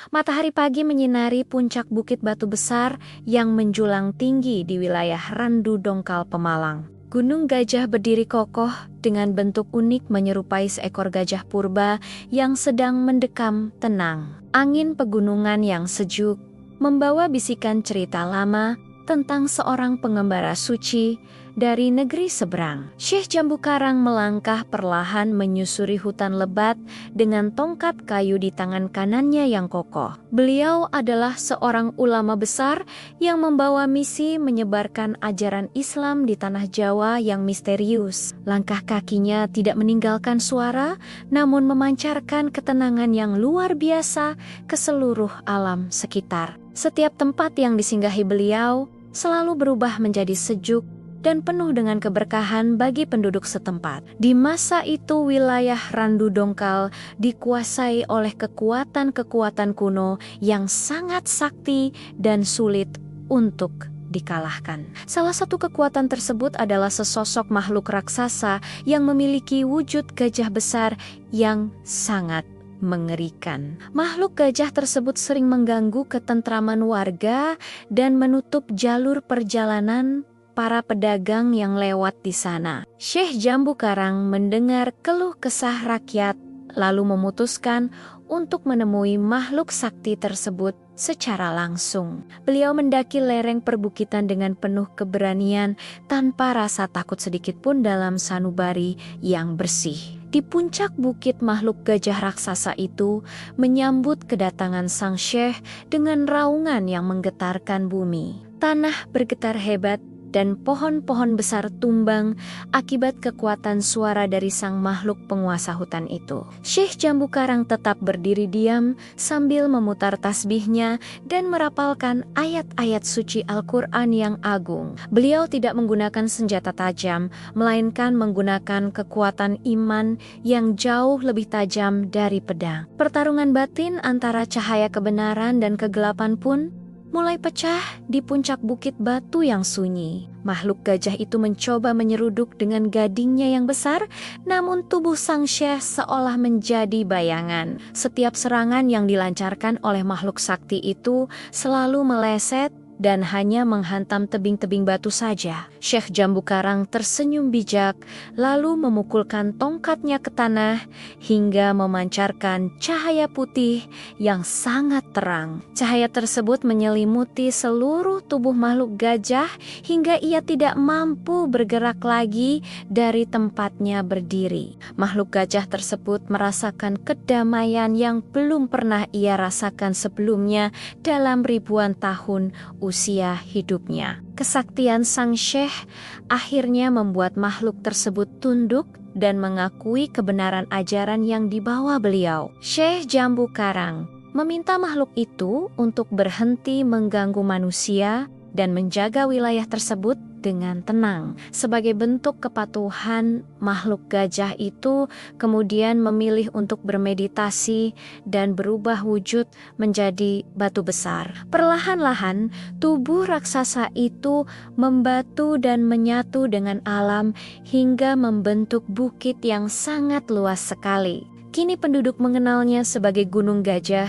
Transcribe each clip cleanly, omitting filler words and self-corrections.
Matahari pagi menyinari puncak Bukit Batu Besar yang menjulang tinggi di wilayah Randu Dongkal, Pemalang. Gunung Gajah berdiri kokoh dengan bentuk unik menyerupai seekor gajah purba yang sedang mendekam tenang. Angin pegunungan yang sejuk membawa bisikan cerita lama tentang seorang pengembara suci dari negeri seberang. Syekh Jambu Karang melangkah perlahan menyusuri hutan lebat dengan tongkat kayu di tangan kanannya yang kokoh. Beliau adalah seorang ulama besar yang membawa misi menyebarkan ajaran Islam di tanah Jawa yang misterius. Langkah kakinya tidak meninggalkan suara, namun memancarkan ketenangan yang luar biasa ke seluruh alam sekitar. Setiap tempat yang disinggahi beliau selalu berubah menjadi sejuk dan penuh dengan keberkahan bagi penduduk setempat. Di masa itu wilayah Randu Dongkal dikuasai oleh kekuatan-kekuatan kuno yang sangat sakti dan sulit untuk dikalahkan. Salah satu kekuatan tersebut adalah sesosok makhluk raksasa yang memiliki wujud gajah besar yang sangat mengerikan. Makhluk gajah tersebut sering mengganggu ketentraman warga dan menutup jalur perjalanan para pedagang yang lewat di sana. Syekh Jambu Karang mendengar keluh kesah rakyat, lalu memutuskan untuk menemui makhluk sakti tersebut secara langsung. Beliau mendaki lereng perbukitan dengan penuh keberanian tanpa rasa takut sedikit pun dalam sanubari yang bersih. Di puncak bukit, makhluk gajah raksasa itu menyambut kedatangan sang syekh dengan raungan yang menggetarkan bumi. Tanah bergetar hebat dan pohon-pohon besar tumbang akibat kekuatan suara dari sang makhluk penguasa hutan itu. Syekh Jambu Karang tetap berdiri diam sambil memutar tasbihnya dan merapalkan ayat-ayat suci Al-Quran yang agung. Beliau tidak menggunakan senjata tajam, melainkan menggunakan kekuatan iman yang jauh lebih tajam dari pedang. Pertarungan batin antara cahaya kebenaran dan kegelapan pun mulai pecah di puncak bukit batu yang sunyi. Makhluk gajah itu mencoba menyeruduk dengan gadingnya yang besar, namun tubuh sang syekh seolah menjadi bayangan. Setiap serangan yang dilancarkan oleh makhluk sakti itu selalu meleset dan hanya menghantam tebing-tebing batu saja. Syekh Jambu Karang tersenyum bijak, lalu memukulkan tongkatnya ke tanah hingga memancarkan cahaya putih yang sangat terang. Cahaya tersebut menyelimuti seluruh tubuh makhluk gajah hingga ia tidak mampu bergerak lagi dari tempatnya berdiri. Makhluk gajah tersebut merasakan kedamaian yang belum pernah ia rasakan sebelumnya dalam ribuan tahun usia hidupnya. Kesaktian sang syekh akhirnya membuat makhluk tersebut tunduk dan mengakui kebenaran ajaran yang dibawa beliau. Syekh Jambu Karang meminta makhluk itu untuk berhenti mengganggu manusia dan menjaga wilayah tersebut dengan tenang. Sebagai bentuk kepatuhan, makhluk gajah itu kemudian memilih untuk bermeditasi dan berubah wujud menjadi batu besar. Perlahan-lahan, tubuh raksasa itu membatu dan menyatu dengan alam hingga membentuk bukit yang sangat luas sekali. Kini penduduk mengenalnya sebagai Gunung Gajah,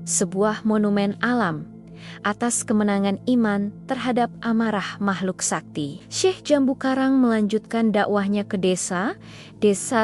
sebuah monumen alam atas kemenangan iman terhadap amarah makhluk sakti. Syekh Jambu Karang melanjutkan dakwahnya ke desa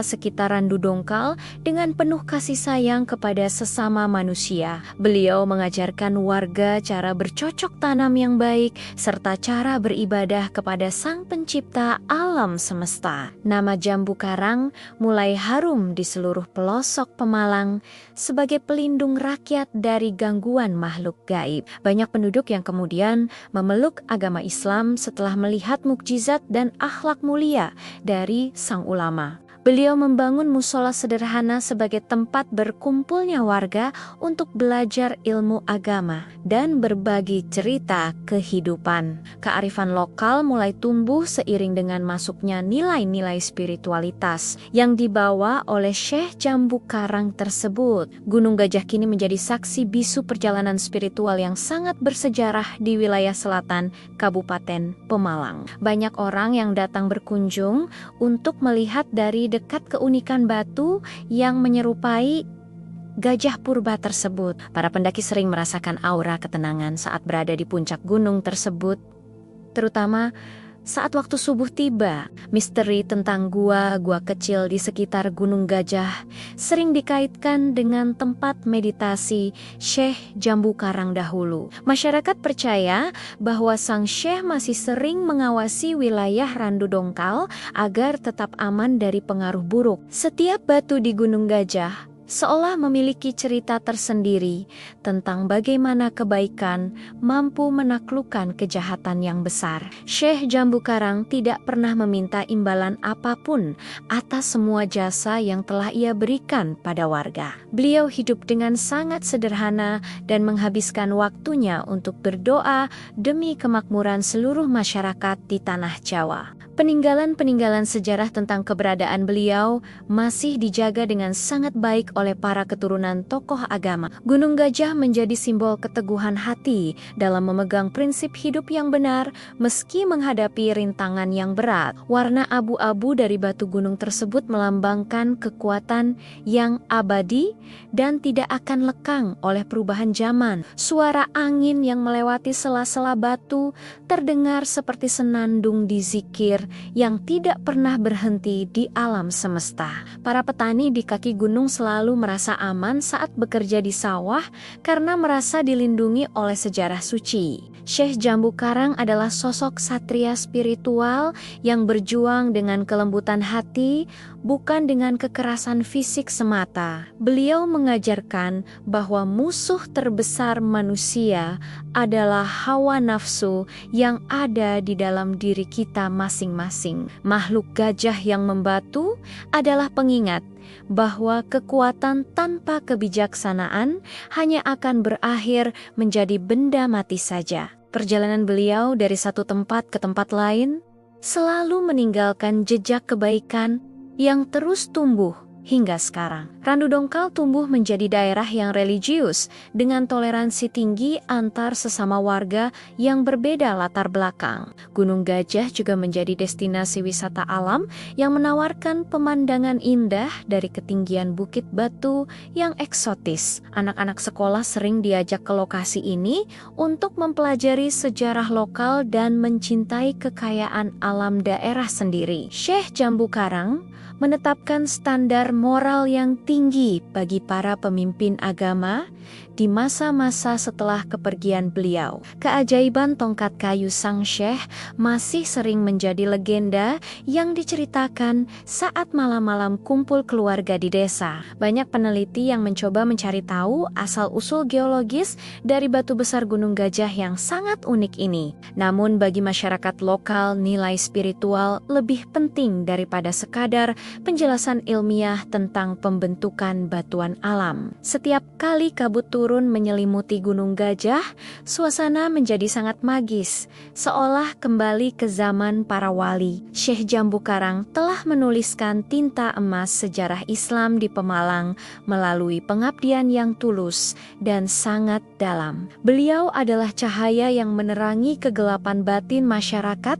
sekitar Randu Dongkal dengan penuh kasih sayang kepada sesama manusia. Beliau mengajarkan warga cara bercocok tanam yang baik serta cara beribadah kepada Sang Pencipta alam semesta. Nama Jambu Karang mulai harum di seluruh pelosok Pemalang sebagai pelindung rakyat dari gangguan makhluk gaib. Banyak penduduk yang kemudian memeluk agama Islam setelah melihat mukjizat dan akhlak mulia dari sang ulama. Beliau membangun musola sederhana sebagai tempat berkumpulnya warga untuk belajar ilmu agama dan berbagi cerita kehidupan. Kearifan lokal mulai tumbuh seiring dengan masuknya nilai-nilai spiritualitas yang dibawa oleh Syekh Jambu Karang tersebut. Gunung Gajah kini menjadi saksi bisu perjalanan spiritual yang sangat bersejarah di wilayah selatan Kabupaten Pemalang. Banyak orang yang datang berkunjung untuk melihat dari dekat keunikan batu yang menyerupai gajah purba tersebut. Para pendaki sering merasakan aura ketenangan saat berada di puncak gunung tersebut, terutama saat waktu subuh tiba. Misteri tentang gua-gua kecil di sekitar Gunung Gajah sering dikaitkan dengan tempat meditasi Syekh Jambu Karang dahulu. Masyarakat percaya bahwa sang Syekh masih sering mengawasi wilayah Randu Dongkal agar tetap aman dari pengaruh buruk. Setiap batu di Gunung Gajah seolah memiliki cerita tersendiri tentang bagaimana kebaikan mampu menaklukkan kejahatan yang besar. Syekh Jambu Karang tidak pernah meminta imbalan apapun atas semua jasa yang telah ia berikan pada warga. Beliau hidup dengan sangat sederhana dan menghabiskan waktunya untuk berdoa demi kemakmuran seluruh masyarakat di tanah Jawa. Peninggalan-peninggalan sejarah tentang keberadaan beliau masih dijaga dengan sangat baik oleh para keturunan tokoh agama. Gunung Gajah menjadi simbol keteguhan hati dalam memegang prinsip hidup yang benar meski menghadapi rintangan yang berat. Warna abu-abu dari batu gunung tersebut melambangkan kekuatan yang abadi dan tidak akan lekang oleh perubahan zaman. Suara angin yang melewati sela-sela batu terdengar seperti senandung di zikir yang tidak pernah berhenti di alam semesta. Para petani di kaki gunung selalu merasa aman saat bekerja di sawah karena merasa dilindungi oleh sejarah suci. Syekh Jambu Karang adalah sosok satria spiritual yang berjuang dengan kelembutan hati, bukan dengan kekerasan fisik semata. Beliau mengajarkan bahwa musuh terbesar manusia adalah hawa nafsu yang ada di dalam diri kita masing-masing. Makhluk gajah yang membatu adalah pengingat bahwa kekuatan tanpa kebijaksanaan hanya akan berakhir menjadi benda mati saja. Perjalanan beliau dari satu tempat ke tempat lain selalu meninggalkan jejak kebaikan yang terus tumbuh hingga sekarang. Randu Dongkal tumbuh menjadi daerah yang religius dengan toleransi tinggi antar sesama warga yang berbeda latar belakang. Gunung Gajah juga menjadi destinasi wisata alam yang menawarkan pemandangan indah dari ketinggian bukit batu yang eksotis. Anak-anak sekolah sering diajak ke lokasi ini untuk mempelajari sejarah lokal dan mencintai kekayaan alam daerah sendiri. Syekh Jambu Karang menetapkan standar moral yang tinggi bagi para pemimpin agama di masa-masa setelah kepergian beliau. Keajaiban tongkat kayu sang Syekh masih sering menjadi legenda yang diceritakan saat malam-malam kumpul keluarga di desa. Banyak peneliti yang mencoba mencari tahu asal-usul geologis dari batu besar Gunung Gajah yang sangat unik ini. Namun bagi masyarakat lokal, nilai spiritual lebih penting daripada sekadar penjelasan ilmiah tentang pembentukan batuan alam. Setiap kali kabut turun menyelimuti Gunung Gajah, suasana menjadi sangat magis, seolah kembali ke zaman para wali. Syekh Jambu Karang telah menuliskan tinta emas sejarah Islam di Pemalang melalui pengabdian yang tulus dan sangat dalam. Beliau adalah cahaya yang menerangi kegelapan batin masyarakat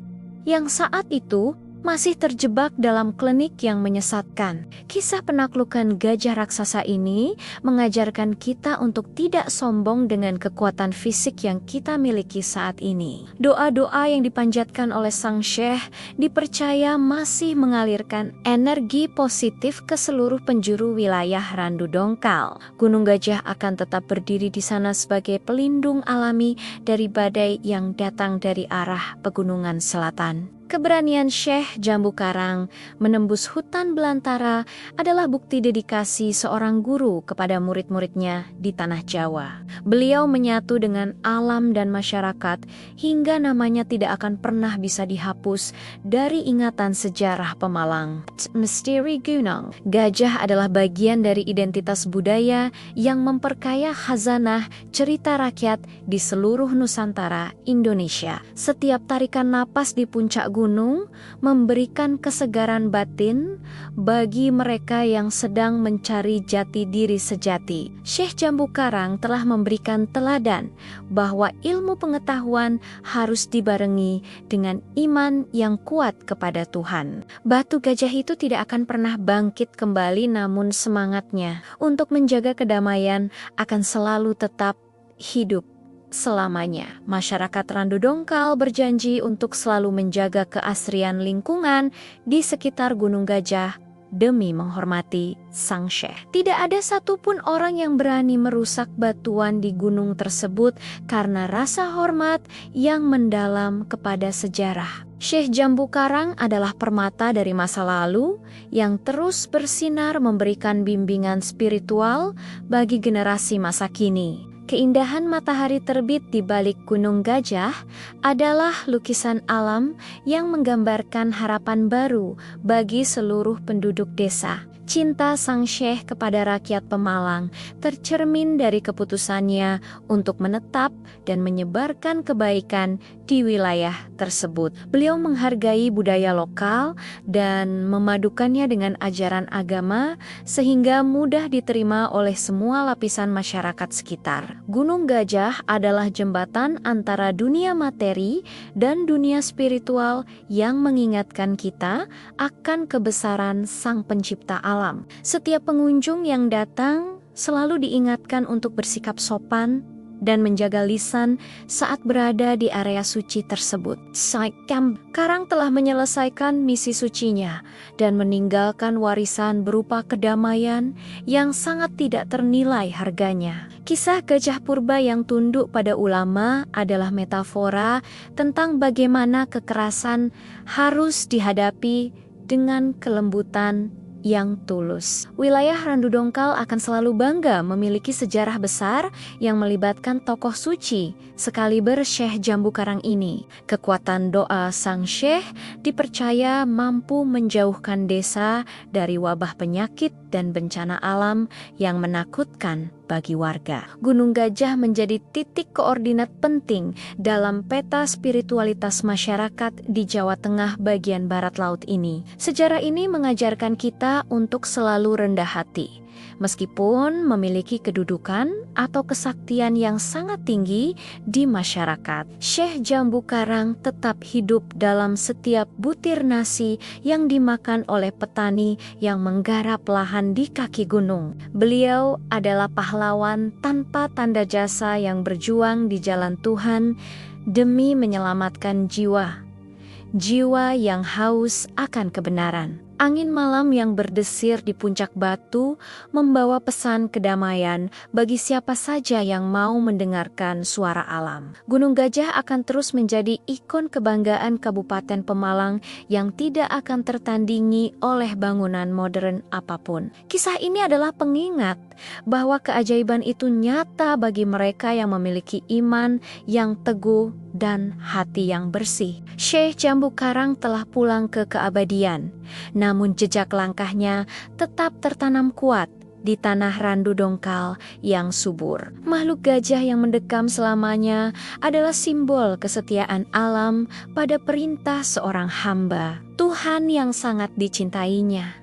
yang saat itu masih terjebak dalam klinik yang menyesatkan. Kisah penaklukan gajah raksasa ini mengajarkan kita untuk tidak sombong dengan kekuatan fisik yang kita miliki saat ini. Doa-doa yang dipanjatkan oleh sang Syekh dipercaya masih mengalirkan energi positif ke seluruh penjuru wilayah Randu Dongkal. Gunung Gajah akan tetap berdiri di sana sebagai pelindung alami dari badai yang datang dari arah pegunungan selatan. Keberanian Syekh Jambu Karang menembus hutan belantara adalah bukti dedikasi seorang guru kepada murid-muridnya di tanah Jawa. Beliau menyatu dengan alam dan masyarakat hingga namanya tidak akan pernah bisa dihapus dari ingatan sejarah Pemalang. Misteri Gunung Gajah adalah bagian dari identitas budaya yang memperkaya khazanah cerita rakyat di seluruh Nusantara Indonesia. Setiap tarikan napas di puncak gunung gunung memberikan kesegaran batin bagi mereka yang sedang mencari jati diri sejati. Syekh Jambu Karang telah memberikan teladan bahwa ilmu pengetahuan harus dibarengi dengan iman yang kuat kepada Tuhan. Batu gajah itu tidak akan pernah bangkit kembali, namun semangatnya untuk menjaga kedamaian akan selalu tetap hidup selamanya. Masyarakat Randu Dongkal berjanji untuk selalu menjaga keasrian lingkungan di sekitar Gunung Gajah demi menghormati Sang Syekh. Tidak ada satupun orang yang berani merusak batuan di gunung tersebut karena rasa hormat yang mendalam kepada sejarah. Syekh Jambu Karang adalah permata dari masa lalu yang terus bersinar memberikan bimbingan spiritual bagi generasi masa kini. Keindahan matahari terbit di balik Gunung Gajah adalah lukisan alam yang menggambarkan harapan baru bagi seluruh penduduk desa. Cinta Sang Syekh kepada rakyat Pemalang tercermin dari keputusannya untuk menetap dan menyebarkan kebaikan di wilayah tersebut. Beliau menghargai budaya lokal dan memadukannya dengan ajaran agama sehingga mudah diterima oleh semua lapisan masyarakat sekitar. Gunung Gajah adalah jembatan antara dunia materi dan dunia spiritual yang mengingatkan kita akan kebesaran Sang Pencipta alam. Setiap pengunjung yang datang selalu diingatkan untuk bersikap sopan dan menjaga lisan saat berada di area suci tersebut. Syekh Jambu Karang telah menyelesaikan misi sucinya dan meninggalkan warisan berupa kedamaian yang sangat tidak ternilai harganya. Kisah gajah purba yang tunduk pada ulama adalah metafora tentang bagaimana kekerasan harus dihadapi dengan kelembutan yang tulus. Wilayah Randu Dongkal akan selalu bangga memiliki sejarah besar yang melibatkan tokoh suci sekaliber Syekh Jambu Karang ini. Kekuatan doa Sang Syekh dipercaya mampu menjauhkan desa dari wabah penyakit dan bencana alam yang menakutkan bagi warga. Gunung Gajah menjadi titik koordinat penting dalam peta spiritualitas masyarakat di Jawa Tengah bagian barat laut ini. Sejarah ini mengajarkan kita untuk selalu rendah hati, meskipun memiliki kedudukan atau kesaktian yang sangat tinggi di masyarakat. Syekh Jambu Karang tetap hidup dalam setiap butir nasi yang dimakan oleh petani yang menggarap lahan di kaki gunung. Beliau adalah pahlawan tanpa tanda jasa yang berjuang di jalan Tuhan demi menyelamatkan jiwa yang haus akan kebenaran. Angin malam yang berdesir di puncak batu membawa pesan kedamaian bagi siapa saja yang mau mendengarkan suara alam. Gunung Gajah akan terus menjadi ikon kebanggaan Kabupaten Pemalang yang tidak akan tertandingi oleh bangunan modern apapun. Kisah ini adalah pengingat bahwa keajaiban itu nyata bagi mereka yang memiliki iman yang teguh dan hati yang bersih. Syekh Jambu Karang telah pulang ke keabadian, namun jejak langkahnya tetap tertanam kuat di tanah Randu Dongkal yang subur. Makhluk gajah yang mendekam selamanya adalah simbol kesetiaan alam pada perintah seorang hamba Tuhan yang sangat dicintainya.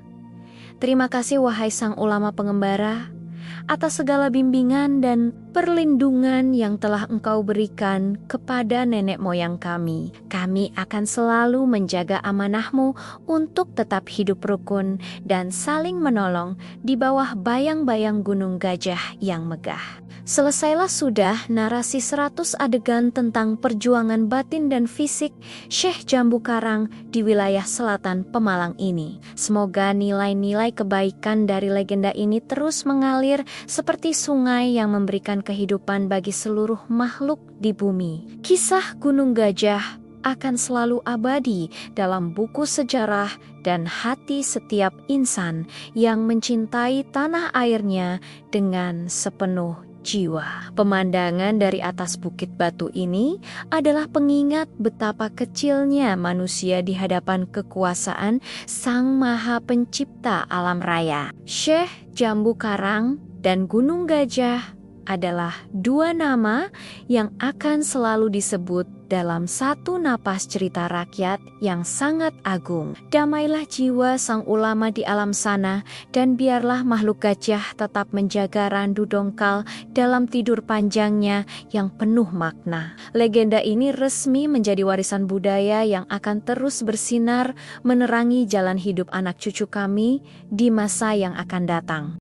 Terima kasih wahai sang ulama pengembara atas segala bimbingan dan perlindungan yang telah Engkau berikan kepada nenek moyang kami. Kami akan selalu menjaga amanah-Mu untuk tetap hidup rukun dan saling menolong di bawah bayang-bayang Gunung Gajah yang megah. Selesailah sudah narasi 100 adegan tentang perjuangan batin dan fisik Syekh Jambu Karang di wilayah selatan Pemalang ini. Semoga nilai-nilai kebaikan dari legenda ini terus mengalir seperti sungai yang memberikan kehidupan bagi seluruh makhluk di bumi. Kisah Gunung Gajah akan selalu abadi dalam buku sejarah dan hati setiap insan yang mencintai tanah airnya dengan sepenuh jiwa. Pemandangan dari atas bukit batu ini adalah pengingat betapa kecilnya manusia di hadapan kekuasaan Sang Maha Pencipta alam raya. Syekh Jambu Karang dan Gunung Gajah adalah dua nama yang akan selalu disebut dalam satu napas cerita rakyat yang sangat agung. Damailah jiwa sang ulama di alam sana, dan biarlah makhluk gajah tetap menjaga Randu Dongkal dalam tidur panjangnya yang penuh makna. Legenda ini resmi menjadi warisan budaya yang akan terus bersinar menerangi jalan hidup anak cucu kami di masa yang akan datang.